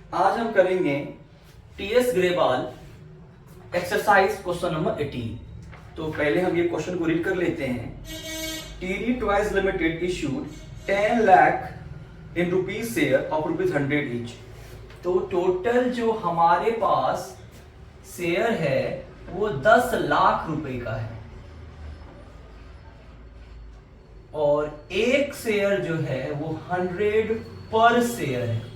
आज हम करेंगे TS Grewal exercise question number 18। तो पहले हम ये क्वेश्चन को रीड कर लेते हैं। TD toys limited issued 10 lakh in rupees share of ₹100 each. तो टोटल जो हमारे पास शेयर है वो 10 लाख रुपए का है और एक शेयर जो है वो 100 पर शेयर है।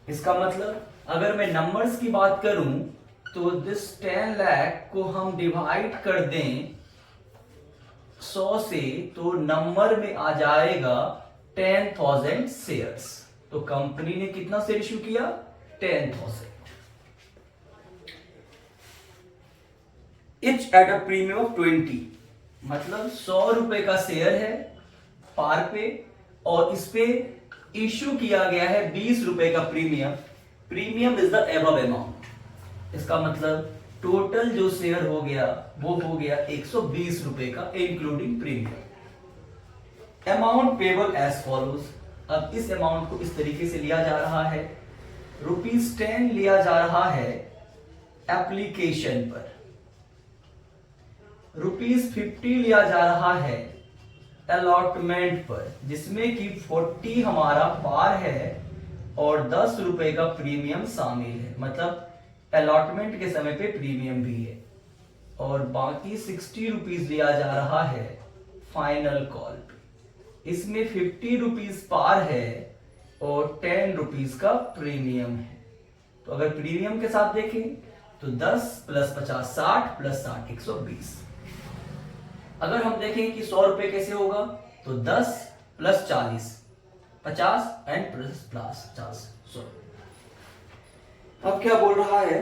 इसका मतलब अगर मैं नंबर्स की बात करूं तो दिस 10 लाख को हम डिवाइड कर दें 100 से तो नंबर में आ जाएगा 10,000 शेयर्स। तो कंपनी ने कितना शेयर इश्यू किया? 10,000 etch at a premium of 20। मतलब 100 रुपए का शेयर है पार पे और इस पे इश्यू किया गया है 20 रुपए का premium. Premium is the above amount. इसका मतलब टोटल जो शेयर हो गया वो हो गया 120 रुपए का including premium. Amount payable as follows. अब इस अमाउंट को इस तरीके से लिया जा रहा है। ₹10 लिया जा रहा है एप्लीकेशन पर, ₹50 लिया जा रहा है अलॉटमेंट पर, जिसमें कि 40 हमारा पार है और 10 रुपए का प्रीमियम शामिल है। मतलब अलॉटमेंट के समय पे प्रीमियम भी है और बाकी 60 रुपीज लिया जा रहा है फाइनल कॉल पे। इसमें 50 रुपीज पार है और 10 रुपीज का प्रीमियम है। तो अगर प्रीमियम के साथ देखें तो 10 + 50 60 + 60 120। अगर हम देखें कि 100 रुपए कैसे होगा तो 10 + 40 50 एंड प्लस 50 100। अब क्या बोल रहा है?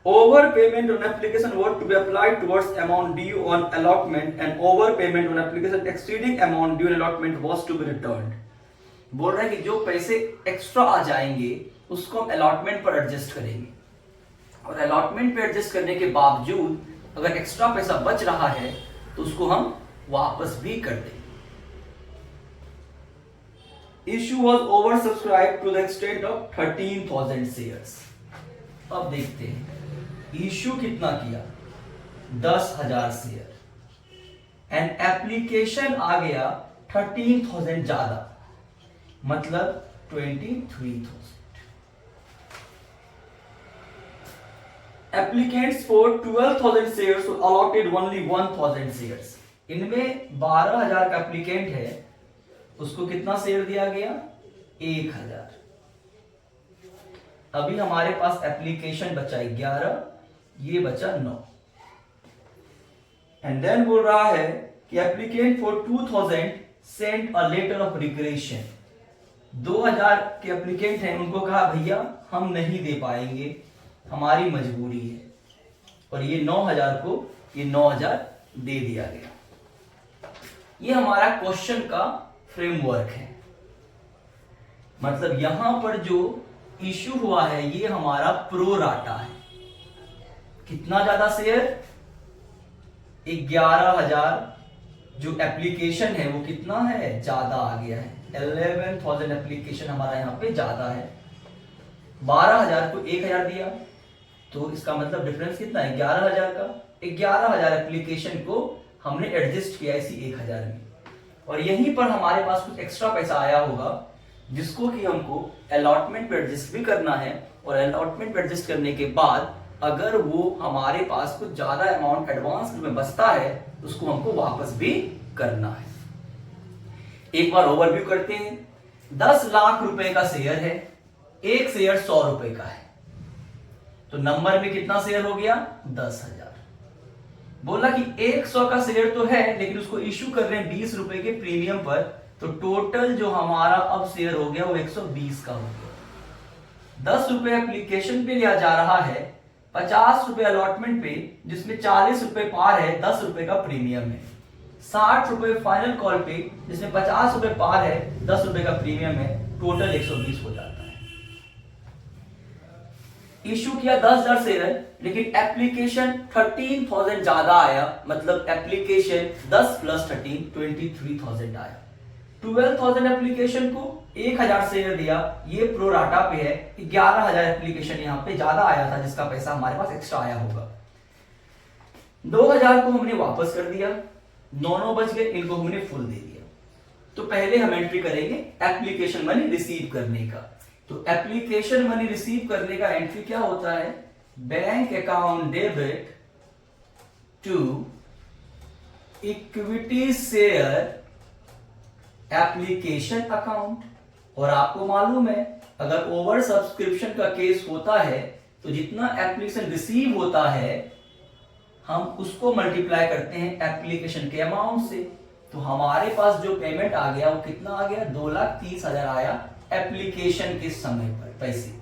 Over payment on application were to be applied towards amount due on allotment and over payment on application exceeding amount due on allotment was to be returned. बोल रहा है कि जो पैसे एक्स्ट्रा आ जाएंगे उसको हम अलॉटमेंट पर एडजस्ट करेंगे और अलॉटमेंट पे एडजस्ट करने के बावजूद अगर एक्स्ट्रा पैसा बच रहा है तो उसको हम वापस भी कर देंगे। Issue was over subscribe to the extent of 13,000 shares. अब देखते हैं इश्यू कितना किया? 10,000 शेयर एंड एप्लीकेशन आ गया 13,000 ज्यादा, मतलब 23,000। Applicants for 12,000 shares were allotted only 1,000 shares। इनमें 12,000 का एप्लीकेंट है, उसको कितना शेयर दिया गया? 1,000। अभी हमारे पास एप्लीकेशन बचा 11, ये बचा 9। एंड देन बोल रहा है कि applicant for 2,000 sent a letter of regression. 2,000 के एप्लीकेंट हैं, उनको कहा भैया हम नहीं दे पाएंगे, हमारी मजबूरी है, और ये 9,000 को ये 9,000 दे दिया गया। ये हमारा क्वेश्चन का फ्रेमवर्क है। मतलब यहां पर जो इश्यू हुआ है ये हमारा प्रो राटा है। कितना ज्यादा शेयर? 11,000 जो एप्लीकेशन है वो कितना है? ज्यादा आ गया है। 11,000 एप्लीकेशन हमारा यहां पे ज्यादा है। 12,000 को 1,000 दिया तो इसका मतलब डिफरेंस कितना है? 11,000 का। 11,000 एप्लीकेशन को हमने एडजस्ट किया इसी 1,000 में और यहीं पर हमारे पास कुछ एक्स्ट्रा पैसा आया होगा जिसको कि हमको अलॉटमेंट पे एडजस्ट भी करना है और अलॉटमेंट पे एडजस्ट करने के बाद अगर वो हमारे पास कुछ ज्यादा अमाउंट एडवांस में बचता है तो उसको हमको वापस भी करना है। एक बार ओवरव्यू करते हैं। 10 लाख रुपए का शेयर है, एक शेयर 100 रुपए का है, तो नंबर में कितना शेयर हो गया? 10,000। बोला कि 100 का शेयर तो है लेकिन उसको इश्यू कर रहे हैं 20 रुपए के प्रीमियम पर, तो टोटल जो हमारा अब शेयर हो गया वो 120 का हो गया। 10 रुपए एप्लीकेशन पे लिया जा रहा है, 50 रुपए अलॉटमेंट पे जिसमें 40 रुपए पार है, 10 रुपए का प्रीमियम है, 60 रुपए फाइनल कॉल पे जिसमें 50 रुपए पार है, 10 रुपए का प्रीमियम है, टोटल 120 हो जाता है। इश्यू किया 10,000 शेयर लेकिन एप्लीकेशन 13,000 ज्यादा आया, मतलब एप्लीकेशन 10 + 13 23,000 आया। 12,000 एप्लीकेशन को 1000 शेयर दिया, ये प्रोराटा पे है, 11,000 एप्लीकेशन यहाँ पे ज्यादा आया था जिसका पैसा हमारे पास एक्स्ट्रा आया होगा। 2000 को हमने वापस कर दिया, 9 बच गए, इनको हमने फुल दे दिया। तो पहले हम एंट्री करेंगे एप्लीकेशन मनी रिसीव करने का। तो एप्लीकेशन मनी रिसीव करने का एंट्री क्या होता है, bank account debit to equity share application account. और आपको मालूम है अगर ओवर सब्सक्रिप्शन का केस होता है तो जितना एप्लीकेशन रिसीव होता है हम उसको मल्टीप्लाई करते हैं एप्लीकेशन के अमाउंट से। तो हमारे पास जो पेमेंट आ गया वो कितना आ गया, 2,30,000 आया एप्लीकेशन के समय पर पैसे।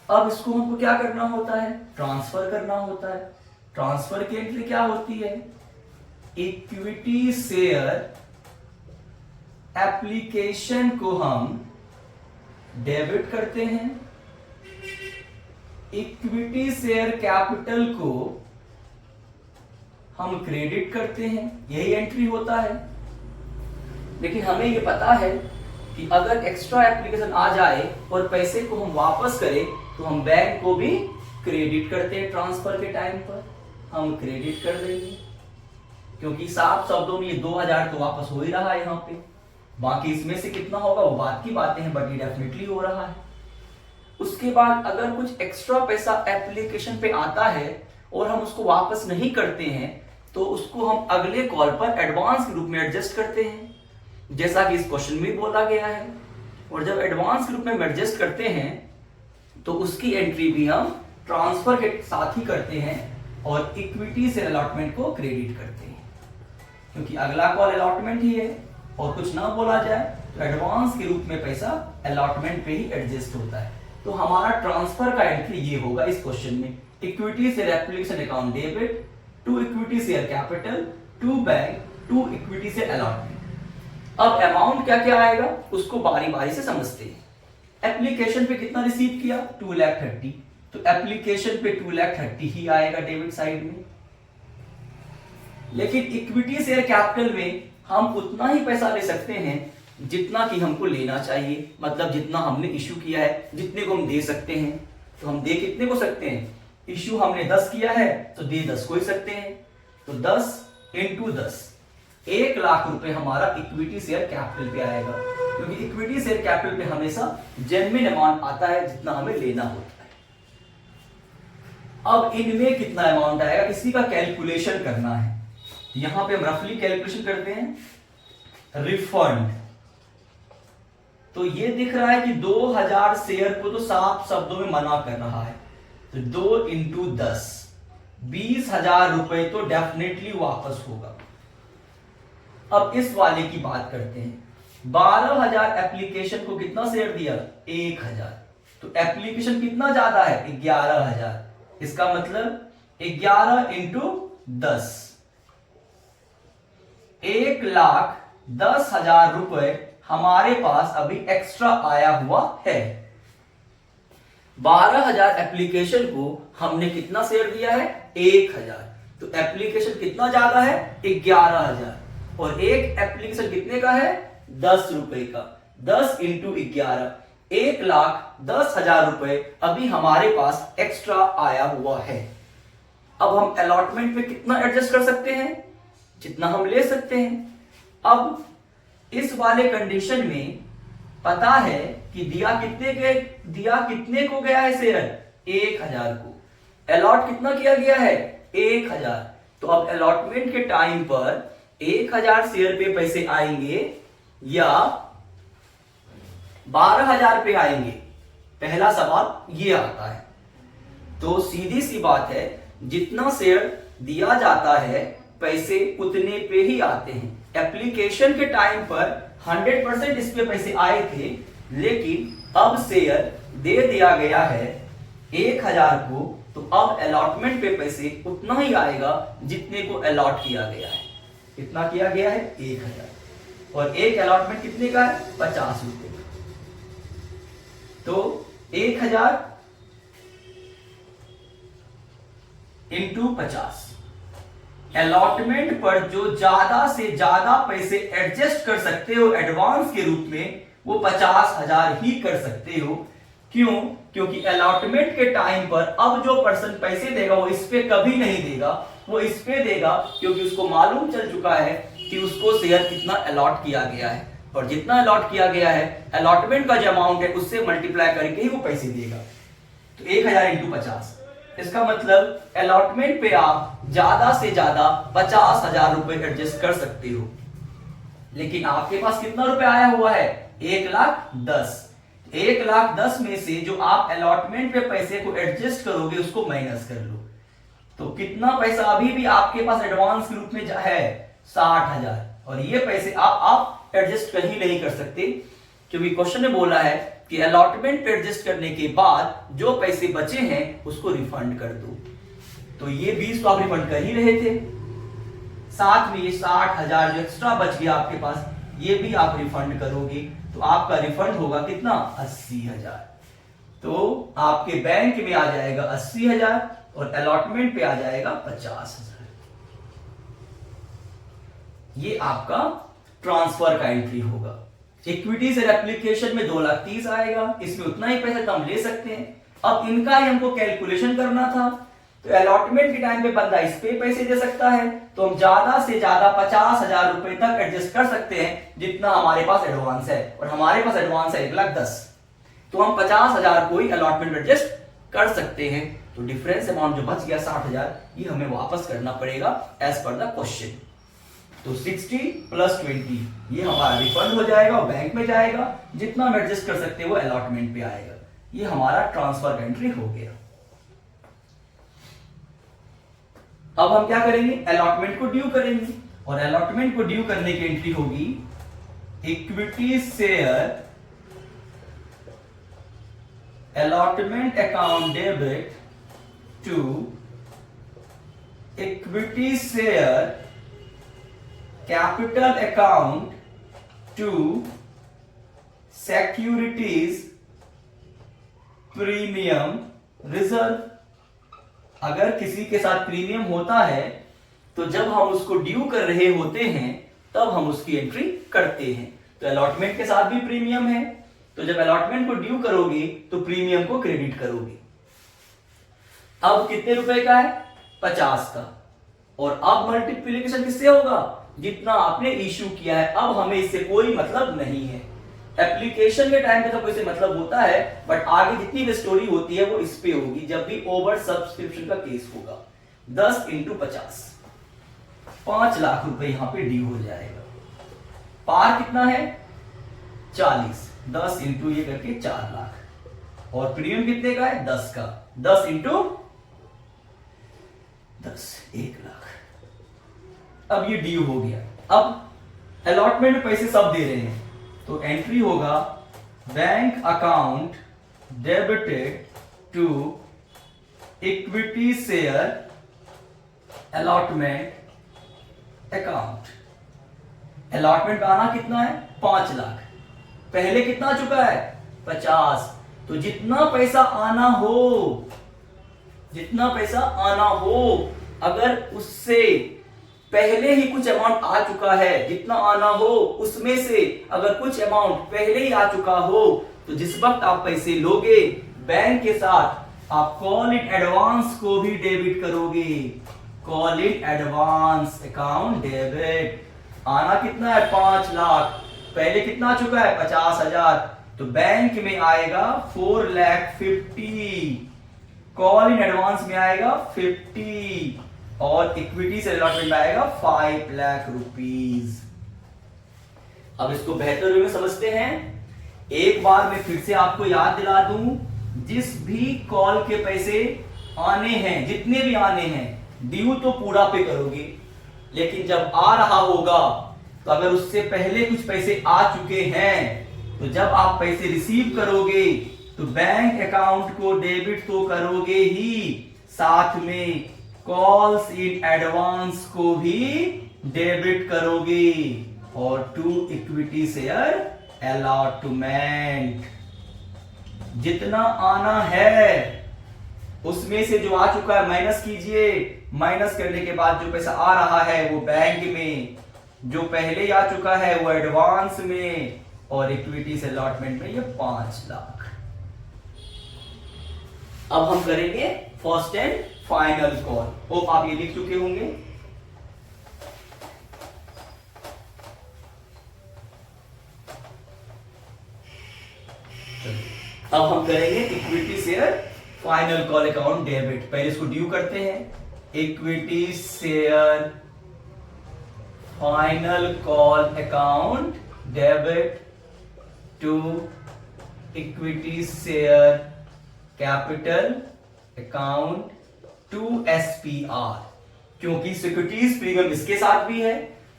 अब इसको हमको क्या करना होता है, ट्रांसफर करना होता है। ट्रांसफर की एंट्री क्या होती है, इक्विटी शेयर एप्लीकेशन को हम डेबिट करते हैं, इक्विटी शेयर कैपिटल को हम क्रेडिट करते हैं, यही एंट्री होता है। लेकिन हमें ये पता है कि अगर एक्स्ट्रा एप्लीकेशन आ जाए और पैसे को हम वापस करें तो हम बैंक को भी क्रेडिट करते हैं, ट्रांसफर के टाइम पर हम क्रेडिट कर देंगे, क्योंकि साफ शब्दों में ये 2000 तो वापस हो ही रहा है यहाँ पे। बाकी इसमें से कितना होगा वो बात की बातें हैं, बट ये डेफिनेटली हो रहा है। उसके बाद अगर कुछ एक्स्ट्रा पैसा एप्लीकेशन पे आता है और हम उसको वापस नहीं करते हैं तो उसको हम अगले कॉल पर एडवांस के रूप में एडजस्ट करते हैं, जैसा कि इस क्वेश्चन में बोला गया है। और जब एडवांस के रूप में एडजस्ट करते हैं तो उसकी एंट्री भी हम ट्रांसफर के साथ ही करते हैं और इक्विटी से अलॉटमेंट को क्रेडिट करते हैं, क्योंकि अगला कॉल अलॉटमेंट ही है और कुछ ना बोला जाए तो एडवांस के रूप में पैसा अलॉटमेंट पे ही एडजस्ट होता है। तो हमारा ट्रांसफर का एंट्री ये होगा इस क्वेश्चन में, equity share application account debit to equity share capital to bank to equity share allotment. अब अमाउंट क्या क्या आएगा उसको बारी बारी से समझते हैं। एप्लीकेशन पे कितना रिसीव किया, 2,30,000, तो एप्लीकेशन पे 2,30,000 ही आएगा डेबिट साइड में। लेकिन इक्विटी शेयर कैपिटल में हम उतना ही पैसा ले सकते हैं जितना कि हमको लेना चाहिए, मतलब जितना हमने इश्यू किया है जितने को हम दे सकते हैं। तो हम दे कितने को सकते हैं, इश्यू हमने 10 किया है तो दे 10 को ही सकते हैं। तो 10 × 10 1,00,000 रुपए हमारा इक्विटी शेयर कैपिटल पे आएगा, क्योंकि इक्विटी शेयर कैपिटल पे हमेशा जेन्युइन अमाउंट आता है जितना हमें लेना होता है। अब इनमें कितना अमाउंट आएगा इसी का कैलकुलेशन करना है। यहां पे हम रफली कैलकुलेशन करते हैं। रिफंड तो ये दिख रहा है कि 2000 शेयर को तो साफ शब्दों में मना कर रहा है, तो 2 × 10 20,000 रुपए तो डेफिनेटली वापस होगा। अब इस वाले की बात करते हैं। 12,000 एप्लीकेशन को कितना शेयर दिया, 1,000, तो एप्लीकेशन कितना ज्यादा है, 11,000। इसका मतलब 11 × 10 1,10,000 रुपए हमारे पास अभी एक्स्ट्रा आया हुआ है। 12,000 एप्लीकेशन को हमने कितना शेयर दिया है, 1,000, तो एप्लीकेशन कितना ज्यादा है, 11,000, और एक एप्लीकेशन कितने का है, 10 रुपए का। 10 × 11 1,10,000 रुपए अभी हमारे पास एक्स्ट्रा आया हुआ है। अब हम अलॉटमेंट पे कितना एडजस्ट कर सकते हैं, जितना हम ले सकते हैं। अब इस वाले कंडीशन में पता है कि दिया कितने को गया है शेयर, 1,000 को। अलॉट कितना किया गया है, 1,000। तो अब अलॉटमेंट के टाइम पर 1,000 शेयर पे पैसे आएंगे या 12,000 पे आएंगे, पहला सवाल ये आता है। तो सीधी सी बात है, जितना शेयर दिया जाता है पैसे उतने पे ही आते हैं। एप्लीकेशन के टाइम पर 100% इस पे पैसे आए थे, लेकिन अब शेयर दे दिया गया है 1,000 को, तो अब अलॉटमेंट पे पैसे उतना ही आएगा जितने को अलॉट किया गया है। कितना किया गया है, 1,000, और एक अलॉटमेंट कितने का है, 50 रुपए का। तो 1,000 × 50, अलॉटमेंट पर जो ज्यादा से ज्यादा पैसे एडजस्ट कर सकते हो एडवांस के रूप में, वो 50,000 ही कर सकते हो। क्यों? क्योंकि अलॉटमेंट के टाइम पर अब जो पर्सन पैसे देगा वो इस पे कभी नहीं देगा, वो इस पे देगा क्योंकि उसको मालूम चल चुका है कि उसको शेयर कितना अलॉट किया गया है, और जितना अलॉट किया गया है अलॉटमेंट का जो अमाउंट है उससे मल्टीप्लाई करके ही वो पैसे देगा। तो 1000 इंटू 50, इसका मतलब अलॉटमेंट पे आप ज्यादा से ज्यादा 50,000 रुपए एडजस्ट कर सकते हो। लेकिन आपके पास कितना रुपए आया हुआ है? 1,10,000। 1,10,000 में से जो आप अलॉटमेंट पे पैसे को एडजस्ट करोगे उसको माइनस कर लो, तो कितना पैसा अभी भी आपके पास एडवांस के रूप में है? 60,000। और ये पैसे आप एडजस्ट कर ही नहीं कर सकते, क्योंकि क्वेश्चन में बोला है कि अलॉटमेंट पे एडजस्ट करने के बाद जो पैसे बचे हैं उसको रिफंड कर दो। तो ये 20 तो आप रिफंड कर ही रहे थे, साथ में ये 60,000 जो एक्स्ट्रा बच गया आपके पास ये भी आप रिफंड करोगे, तो आपका रिफंड होगा कितना? 80,000। तो आपके बैंक में आ जाएगा 80,000 और अलॉटमेंट पे आ जाएगा 50,000। ये आपका ट्रांसफर का एंट्री होगा। इक्विटी से एप्लीकेशन में 2,30,000 आएगा, इसमें उतना ही पैसा तो हम ले सकते हैं। अब इनका ही हमको कैलकुलेशन करना था, तो अलॉटमेंट के टाइम पे बंदा इस पे पैसे दे सकता है, तो हम ज्यादा से ज्यादा 50,000 रुपए तक एडजस्ट कर सकते हैं जितना हमारे पास एडवांस है, और हमारे पास एडवांस है 1,10,000, तो हम 50,000 को ही अलॉटमेंट एडजस्ट कर सकते हैं। तो डिफरेंस अमाउंट जो बच गया 60,000 ये हमें वापस करना पड़ेगा एज पर द क्वेश्चन। तो 60 प्लस 20 ये हमारा रिफंड हो जाएगा और बैंक में जाएगा, जितना हम एडजस्ट कर सकते हैं वो अलॉटमेंट पे आएगा। ये हमारा ट्रांसफर का एंट्री हो गया। अब हम क्या करेंगे? अलॉटमेंट को ड्यू करेंगे, और अलॉटमेंट को ड्यू करने की एंट्री होगी equity share allotment account debit to equity share capital account to securities premium reserve. अगर किसी के साथ प्रीमियम होता है तो जब हम उसको ड्यू कर रहे होते हैं तब हम उसकी एंट्री करते हैं। तो अलॉटमेंट के साथ भी प्रीमियम है, तो जब अलॉटमेंट को ड्यू करोगे तो प्रीमियम को क्रेडिट करोगे। अब कितने रुपए का है? 50 का। और अब मल्टीप्लिकेशन किससे होगा? जितना आपने इश्यू किया है। अब हमें इससे कोई मतलब नहीं है। एप्लीकेशन के टाइम पे तो कोई से मतलब होता है, बट आगे जितनी भी स्टोरी होती है वो इस पे होगी जब भी ओवर सब्सक्रिप्शन का केस होगा। 10 इंटू 50, 5 लाख रुपए यहां पे ड्यू हो जाएगा। पार कितना है? 40। 10 इंटू ये करके 4 लाख। और प्रीमियम कितने का है? 10 का। 10 इंटू 10, 1 लाख। अब ये ड्यू हो गया। अब अलॉटमेंट में पैसे सब दे रहे हैं, तो एंट्री होगा bank account debited to equity share allotment account. Allotment आना कितना है? 5 लाख। पहले कितना आ चुका है? 50। तो जितना पैसा आना हो, जितना पैसा आना हो, अगर उससे पहले ही कुछ अमाउंट आ चुका है, जितना आना हो उसमें से अगर कुछ अमाउंट पहले ही आ चुका हो, तो जिस वक्त आप पैसे लोगे बैंक के साथ आप कॉल इट एडवांस को भी डेबिट करोगे। Call it advance account debit. आना कितना है? 5 लाख। पहले कितना आ चुका है? 50,000। तो बैंक में आएगा 4,50,000। कॉल इन एडवांस में आएगा 50, और इक्विटी से अलॉटमेंट में आएगा 5 लाख रुपीज। अब इसको बेहतर वे में समझते हैं। एक बार मैं फिर से आपको याद दिला दूं, जिस भी कॉल के पैसे आने हैं, जितने भी आने हैं, ड्यू तो पूरा पे करोगे, लेकिन जब आ रहा होगा तो अगर उससे पहले कुछ पैसे आ चुके हैं तो जब आप पैसे रिसीव करोगे तो बैंक अकाउंट को डेबिट तो करोगे ही, साथ में कॉल्स इन एडवांस को भी डेबिट करोगे। और टू इक्विटी शेयर अलॉटमेंट जितना आना है उसमें से जो आ चुका है माइनस कीजिए, माइनस करने के बाद जो पैसा आ रहा है वो बैंक में, जो पहले आ चुका है वो एडवांस में, और इक्विटी से अलॉटमेंट में ये 5 लाख। अब हम करेंगे first and final call. Hope आप ये लिख चुके होंगे। अब हम करेंगे equity share final call account debit. पहले इसको ड्यू करते हैं। Equity share final call account debit to equity share capital account to SPR, क्योंकि सिक्योरिटीज प्रीमियम इसके साथ भी है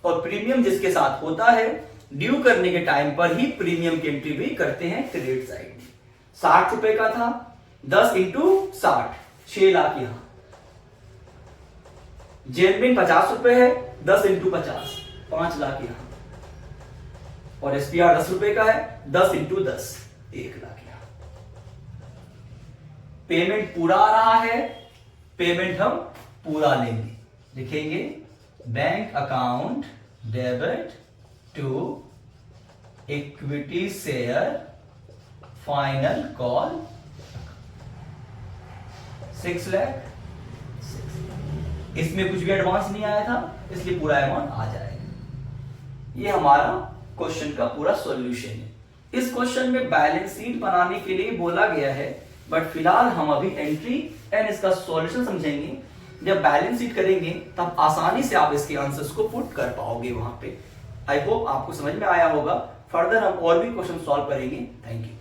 और प्रीमियम जिसके साथ होता है ड्यू करने के टाइम पर ही प्रीमियम की एंट्री भी करते हैं क्रेडिट साइड में। 60 रुपए का था, 10 इंटू 60, 6 लाख यहां। जेनबिन 50 रुपए है, 10 इंटू 50, 5 लाख यहां। और एसपीआर 10 रुपए का है, 10 इंटू 10, 1 लाख यहां। पेमेंट पूरा आ रहा है, पेमेंट हम पूरा लेंगे। लिखेंगे bank account debit to equity share final call 6 lakh. इसमें कुछ भी एडवांस नहीं आया था, इसलिए पूरा अमाउंट आ जाएगा। ये हमारा क्वेश्चन का पूरा सॉल्यूशन है। इस क्वेश्चन में बैलेंस शीट बनाने के लिए बोला गया है, बट फिलहाल हम अभी एंट्री एंड इसका सॉल्यूशन समझेंगे। जब बैलेंस शीट करेंगे तब आसानी से आप इसके आंसर्स को पुट कर पाओगे वहां पे। आई होप आपको समझ में आया होगा। फर्दर हम और भी क्वेश्चन सॉल्व करेंगे। Thank you.